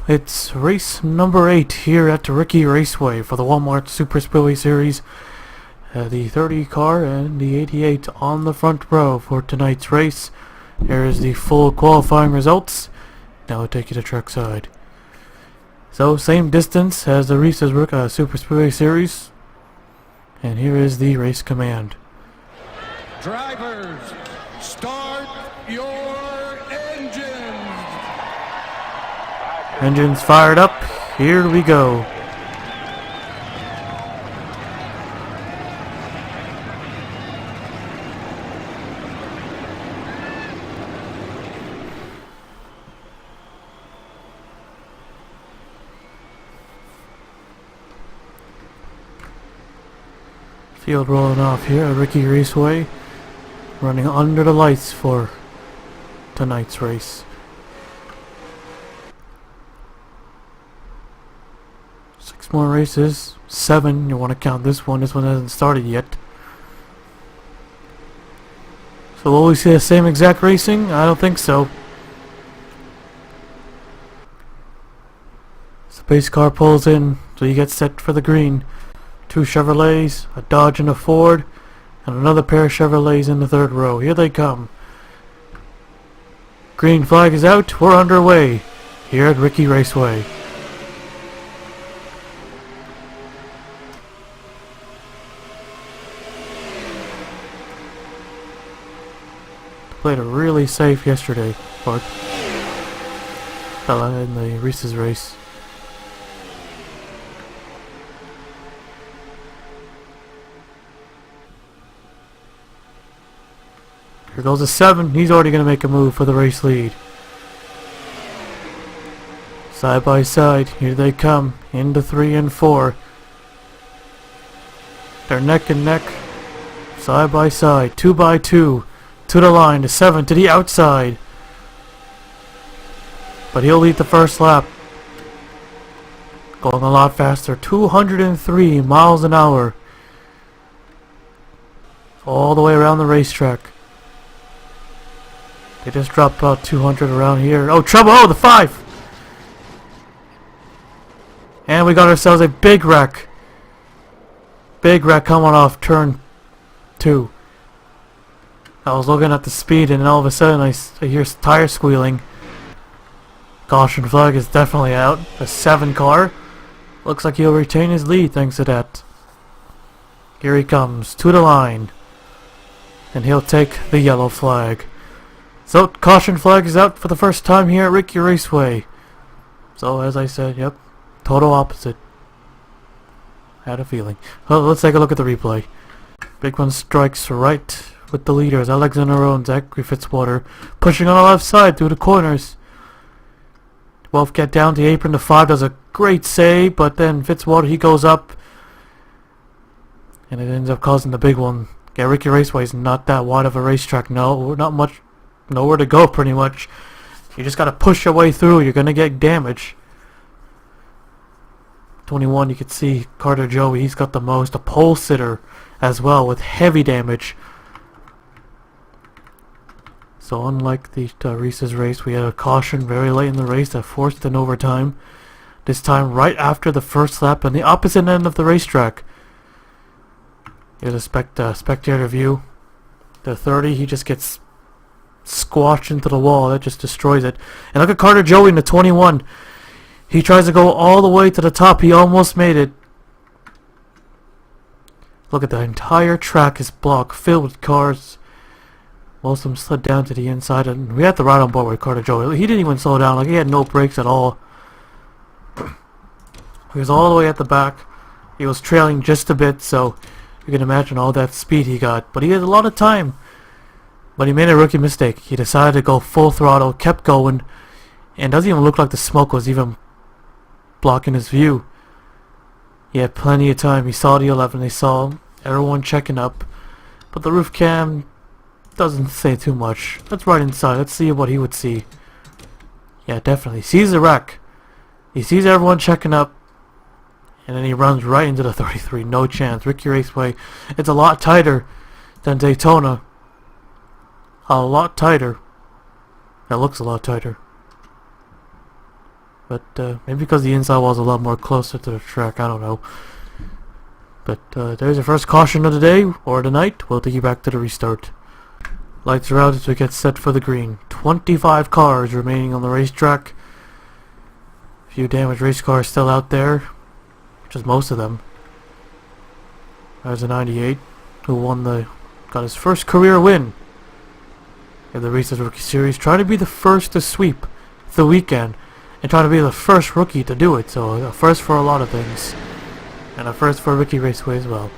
It's race number 8 here at the Riki Raceway for the Walmart Superspeedway Series. The 30 car and the 88 on the front row for tonight's race. Here is the full qualifying results. Now I'll take you to trackside. So same distance as the Reese's Superspeedway Series. And here is the race command. Drivers, start your engines. Engines fired up. Here we go. Field rolling off here at Riki Raceway, running under the lights for tonight's race. 6 more races, 7, you want to count this one hasn't started yet. So will we see the same exact racing? I don't think so. So the pace car pulls in, so you get set for the green. 2 Chevrolets, a Dodge and a Ford, and another pair of Chevrolets in the third row. Here they come. Green flag is out. We're underway here at Riki Raceway. Played it really safe yesterday, but fella in the Reese's race. Here goes a 7. He's already going to make a move for the race lead. Side by side, here they come into 3 and 4. They're neck and neck, side by side, 2 by 2 to the line. The 7 to the outside, but he'll lead the first lap. Going a lot faster, 203 miles an hour, all the way around the racetrack. They just dropped about 200 around here. Oh, trouble! Oh, the 5! And we got ourselves a big wreck. Big wreck coming off turn 2. I was looking at the speed and all of a sudden I hear tire squealing. Caution flag is definitely out. The 7 car. Looks like he'll retain his lead thanks to that. Here he comes to the line. And he'll take the yellow flag. So, caution flag is out for the first time here at Riki Raceway. So, as I said, yep, total opposite. I had a feeling. Well, let's take a look at the replay. Big one strikes right with the leaders, Alexander Rowe and Zachary Fitzwater, pushing on the left side through the corners. 12 get down to the apron. The 5 does a great save, but then Fitzwater, he goes up, and it ends up causing the big one. Yeah, Riki Raceway is not that wide of a racetrack. No, not much. Nowhere to go, pretty much. You just gotta push your way through. You're gonna get damage. 21, you can see Carter Joey. He's got the most. A pole sitter as well with heavy damage. So unlike the Reese's race, we had a caution very late in the race that forced an overtime. This time right after the first lap on the opposite end of the racetrack. Here's a spectator view. The 30, he just gets squashed into the wall. That just destroys it. And look at Carter Joey in the 21. He tries to go all the way to the top. He almost made it. Look at the entire track is blocked, filled with cars. Most of them slid down to the inside, and we had to ride on board with Carter Joey. He didn't even slow down. Like, he had no brakes at all. He was all the way at the back. He was trailing just a bit, so you can imagine all that speed he got. But he had a lot of time. But he made a rookie mistake. He decided to go full throttle, kept going, and doesn't even look like the smoke was even blocking his view. He had plenty of time. He saw the 11. They saw everyone checking up. But the roof cam doesn't say too much. Let's ride inside. Let's see what he would see. Yeah, definitely. He sees the wreck. He sees everyone checking up. And then he runs right into the 33. No chance. Riki Raceway. It's a lot tighter than Daytona. A lot tighter. It looks a lot tighter. But maybe because the inside wall is a lot more closer to the track, I don't know. But there's your first caution of the day, or the night. We'll take you back to the restart. Lights are out as we get set for the green. 25 cars remaining on the racetrack. A few damaged race cars still out there, which is most of them. There's a 98 who got his first career win in the Racing Rookie Series, trying to be the first to sweep the weekend and trying to be the first rookie to do it. So a first for a lot of things, and a first for Riki Raceway as well.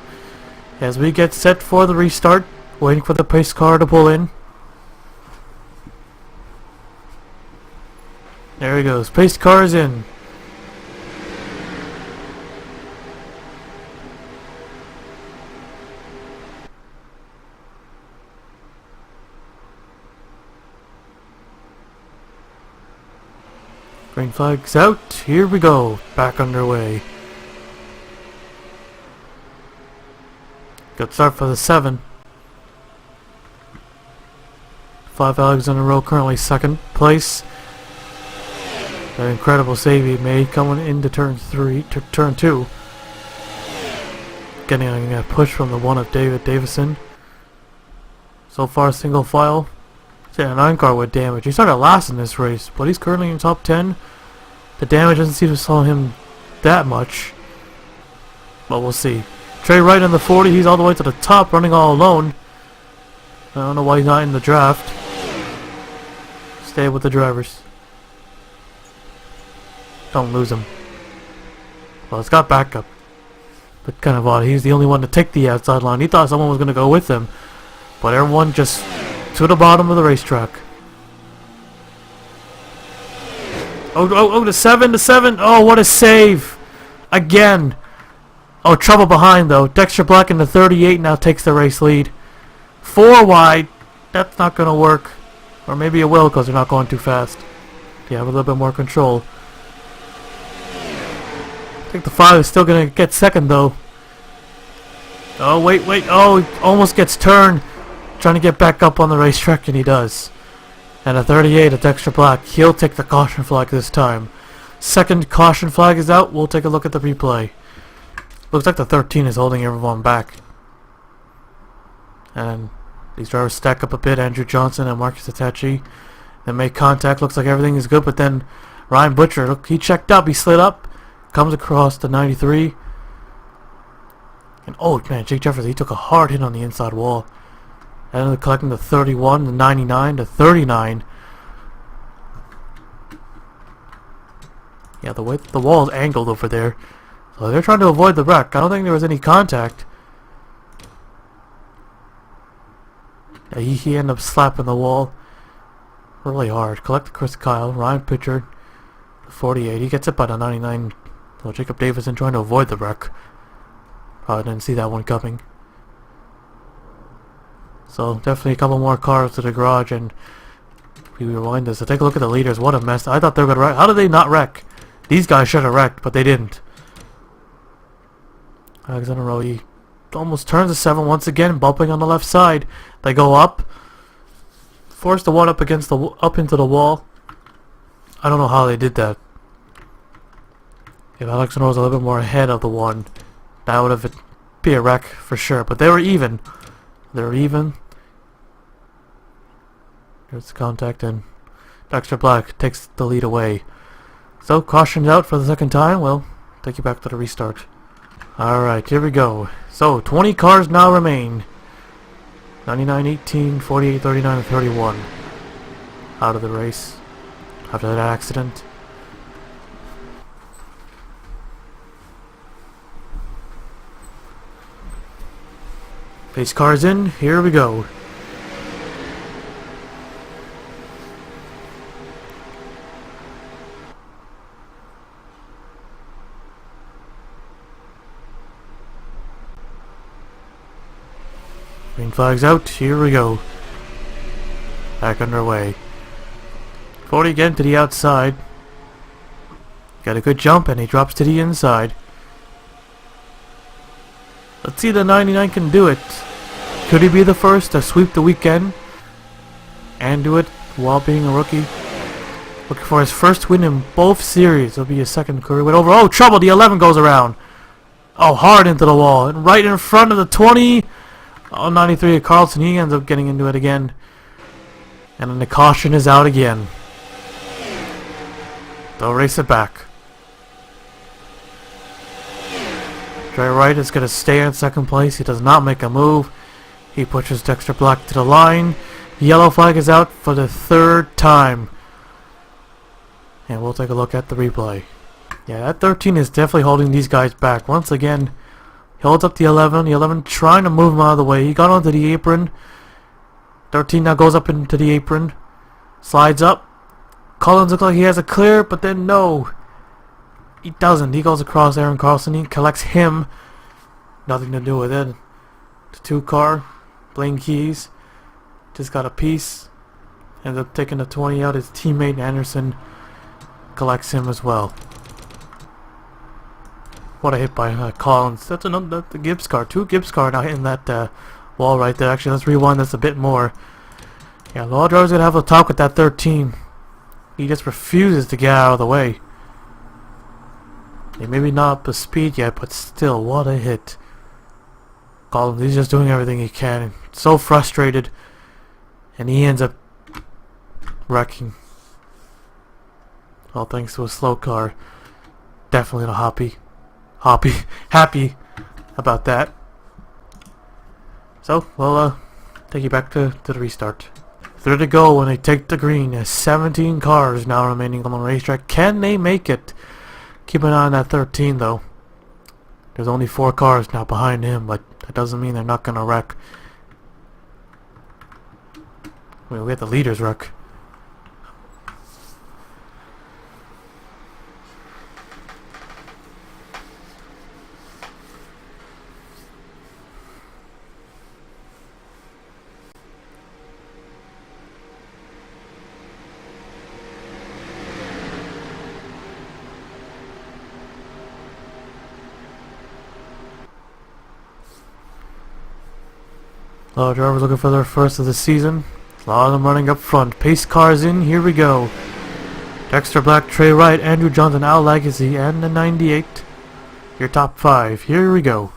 As we get set for the restart, waiting for the pace car to pull in. There he goes. Pace car is in. Green flag's out. Here we go. Back underway. Good start for the 7. 5 Alex in a row, currently second place. An incredible save he made coming into turn 2. Getting a push from the 1 of David Davison. So far, single file. Yeah, a 9 car with damage. He started last in this race, but he's currently in top 10. The damage doesn't seem to slow him that much, but we'll see. Trey Wright in the 40, he's all the way to the top, running all alone. I don't know why he's not in the draft. Stay with the drivers. Don't lose him. Well, it's got backup, but kind of odd. He's the only one to take the outside line. He thought someone was going to go with him, but everyone just to the bottom of the racetrack. Oh, the 7. Oh, what a save! Again! Oh, trouble behind though. Dexter Black in the 38 now takes the race lead. 4 wide. That's not going to work. Or maybe it will because they're not going too fast. They have a little bit more control. I think the 5 is still going to get second though. Oh, wait. Oh, he almost gets turned. Trying to get back up on the racetrack, and he does. And a 38 at Dexter Black. He'll take the caution flag this time. Second caution flag is out. We'll take a look at the replay. Looks like the 13 is holding everyone back. And these drivers stack up a bit. Andrew Johnson and Marcus Itachi. They make contact. Looks like everything is good, but then Ryan Butcher, look, he checked up. He slid up. Comes across the 93. And oh man, Jake Jefferson, he took a hard hit on the inside wall. And collecting the 31, the 99, the 39. Yeah, the way the wall is angled over there. So they're trying to avoid the wreck. I don't think there was any contact. Yeah, he ended up slapping the wall really hard. Collect Chris Kyle, Ryan Pitchard, the 48. He gets it by the 99. So Jacob Davison trying to avoid the wreck. Probably didn't see that one coming. So definitely a couple more cars to the garage, and we rewind this. So take a look at the leaders. What a mess. I thought they were going to wreck. How did they not wreck? These guys should have wrecked, but they didn't. Alexander Rowe, he almost turns the 7 once again, bumping on the left side. They go up. Force the 1 up against the up into the wall. I don't know how they did that. If Alexander was a little bit more ahead of the 1, that would have been a wreck for sure. But they were even. They're even. There's contact, and Dexter Black takes the lead away. So, cautioned out for the second time. We'll take you back to the restart. Alright, here we go. So, 20 cars now remain. 99, 18, 48, 39, and 31. Out of the race after that accident. Pace cars in. Here we go. Green flag's out. Here we go. Back underway. 40 again to the outside. Got a good jump, and he drops to the inside. Let's see if the 99 can do it. Could he be the first to sweep the weekend and do it while being a rookie? Looking for his first win in both series. It'll be his second career win over. Oh, trouble! The 11 goes around. Oh, hard into the wall. And right in front of the 20. Oh, 93 of Carlson. He ends up getting into it again. And then the caution is out again. They'll race it back. Trey Wright is going to stay in second place. He does not make a move. He pushes Dexter Black to the line. Yellow flag is out for the third time. And we'll take a look at the replay. Yeah, that 13 is definitely holding these guys back. Once again, he holds up the 11. The 11 trying to move him out of the way. He got onto the apron. 13 now goes up into the apron. Slides up. Collins looks like he has a clear, but then no. He doesn't. He goes across Aaron Carlson. He collects him. Nothing to do with it. The 2 car. Blaine Keys. Just got a piece. Ends up taking the 20 out. His teammate Anderson collects him as well. What a hit by Collins. That's the Gibbs car. 2 Gibbs car now hitting that wall right there. Actually, let's rewind this a bit more. Yeah, Law Driver's going to have a talk with that 13. He just refuses to get out of the way. He maybe not up to speed yet, but still, what a hit. Collins, he's just doing everything he can. So frustrated. And he ends up wrecking. All thanks to a slow car. Definitely not happy about that. So, we'll take you back to the restart. 3 to go when they take the green. There's 17 cars now remaining on the racetrack. Can they make it? Keep an eye on that 13 though. There's only 4 cars now behind him, but that doesn't mean they're not gonna wreck. Well, we had the leaders wreck. A lot of drivers looking for their first of the season. A lot of them running up front. Pace cars in. Here we go. Dexter Black, Trey Wright, Andrew Johnson, Al Legacy, and the 98. Your top 5. Here we go.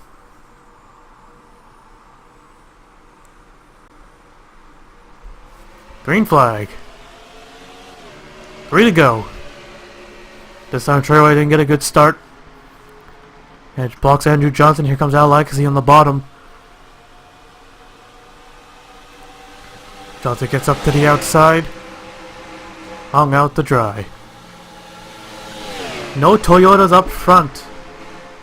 Green flag. 3 to go. This time Trey Wright didn't get a good start. And it blocks Andrew Johnson. Here comes Al Legacy on the bottom. Johnson gets up to the outside. Hung out to dry. No Toyotas up front.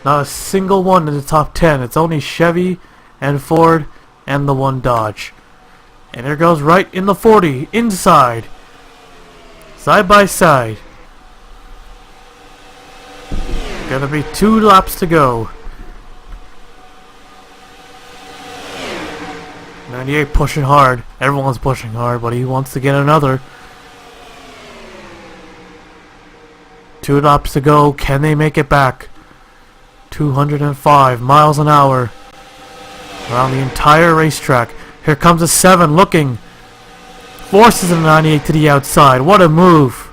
Not a single one in the top 10. It's only Chevy and Ford and the 1 Dodge. And there goes right in the 40. Inside. Side by side. Gonna be 2 laps to go. 98 pushing hard. Everyone's pushing hard, but he wants to get another. 2 laps to go. Can they make it back? 205 miles an hour around the entire racetrack. Here comes a 7 looking. Forces the 98 to the outside. What a move.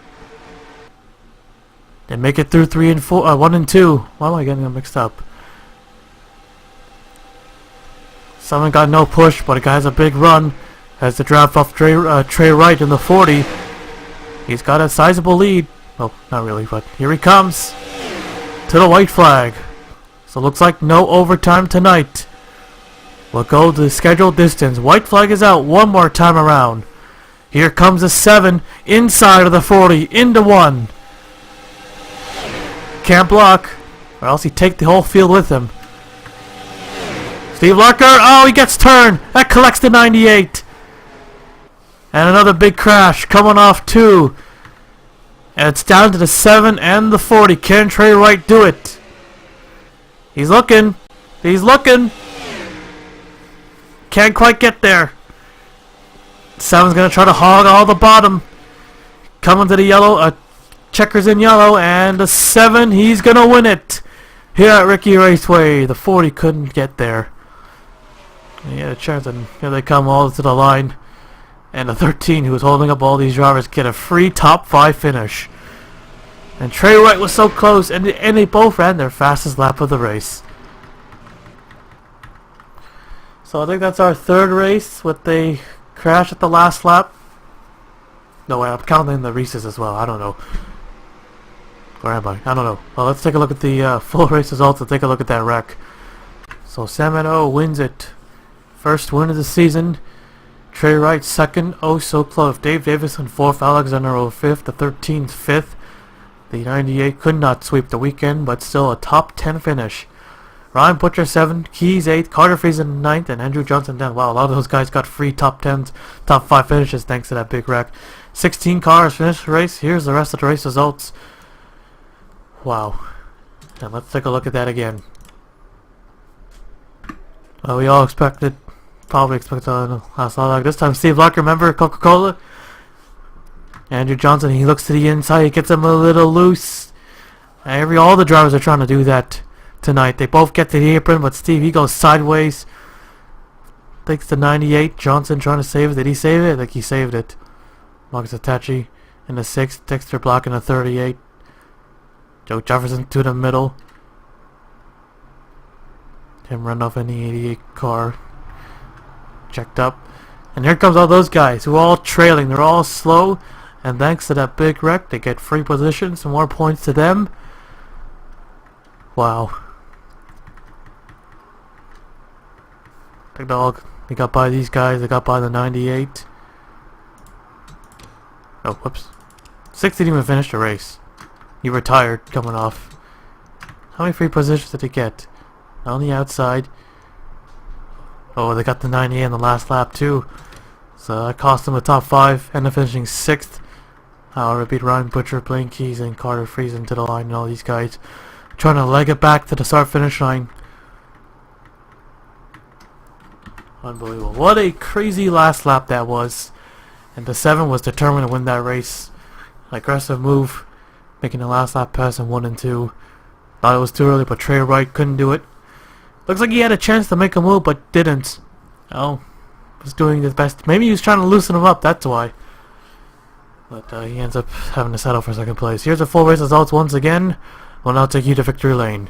They make it through 3 and 4. 1 and 2. Why am I getting them mixed up? Someone got no push, but a guy has a big run. Has to draft off Trey Wright in the 40. He's got a sizable lead. Well, not really, but here he comes. To the white flag. So looks like no overtime tonight. We'll go to the scheduled distance. White flag is out 1 more time around. Here comes a 7 inside of the 40 into 1. Can't block, or else he'd take the whole field with him. Steve Larker, oh, he gets turned. That collects the 98. And another big crash coming off 2. And it's down to the 7 and the 40. Can Trey Wright do it? He's looking. He's looking. Can't quite get there. 7's going to try to hog all the bottom. Coming to the yellow. Checkers in yellow. And the 7, he's going to win it. Here at Riki Raceway. The 40 couldn't get there. He had a chance, and here they come all to the line. And the 13, who was holding up all these drivers, get a free top 5 finish. And Trey Wright was so close, and they both ran their fastest lap of the race. So I think that's our third race with the crash at the last lap. No way, I'm counting the Reese's as well. I don't know. Where am I? I don't know. Well, let's take a look at the full race results and take a look at that wreck. So Sam wins it. First win of the season. Trey Wright second. Oh, so close. Dave Davison fourth. Alexander O fifth. The 13th fifth. The 98 could not sweep the weekend, but still a top 10 finish. Ryan Butcher 7th, Keys 8th, Carter Friesen 9th, and Andrew Johnson 10th. Wow, a lot of those guys got free top 10s, top 5 finishes thanks to that big wreck. 16 cars finished the race. Here's the rest of the race results. Wow. And let's take a look at that again. Well, we all probably expected last lap. This time Steve Lark, remember Coca-Cola? Andrew Johnson, he looks to the inside, he gets him a little loose. All the drivers are trying to do that tonight. They both get to the apron, but Steve, he goes sideways. Takes the 98. Johnson trying to save it. Did he save it? I think he saved it. Marcus Atachi in the 6th. Dexter Block in the 38. Joe Jefferson to the middle. Tim Randolph in the 88 car. Checked up. And here comes all those guys who are all trailing. They're all slow. And thanks to that big wreck, they get free positions. Some more points to them. Wow. They got by these guys. They got by the 98. Oh, whoops. 6 didn't even finish the race. He retired coming off. How many free positions did he get? On the outside. Oh, they got the 98 in the last lap too. So that cost him a top 5. Ended up finishing 6th. However, beat Ryan Butcher, Blaine Keys, and Carter Friesen to the line, and all these guys trying to leg it back to the start-finish line. Unbelievable. What a crazy last lap that was. And the 7 was determined to win that race. Aggressive move, making the last lap pass in 1 and 2. Thought it was too early, but Trey Wright couldn't do it. Looks like he had a chance to make a move, but didn't. Oh, was doing his best. Maybe he was trying to loosen him up, that's why. But he ends up having to settle for second place. Here's the full race results once again. We'll now take you to victory lane.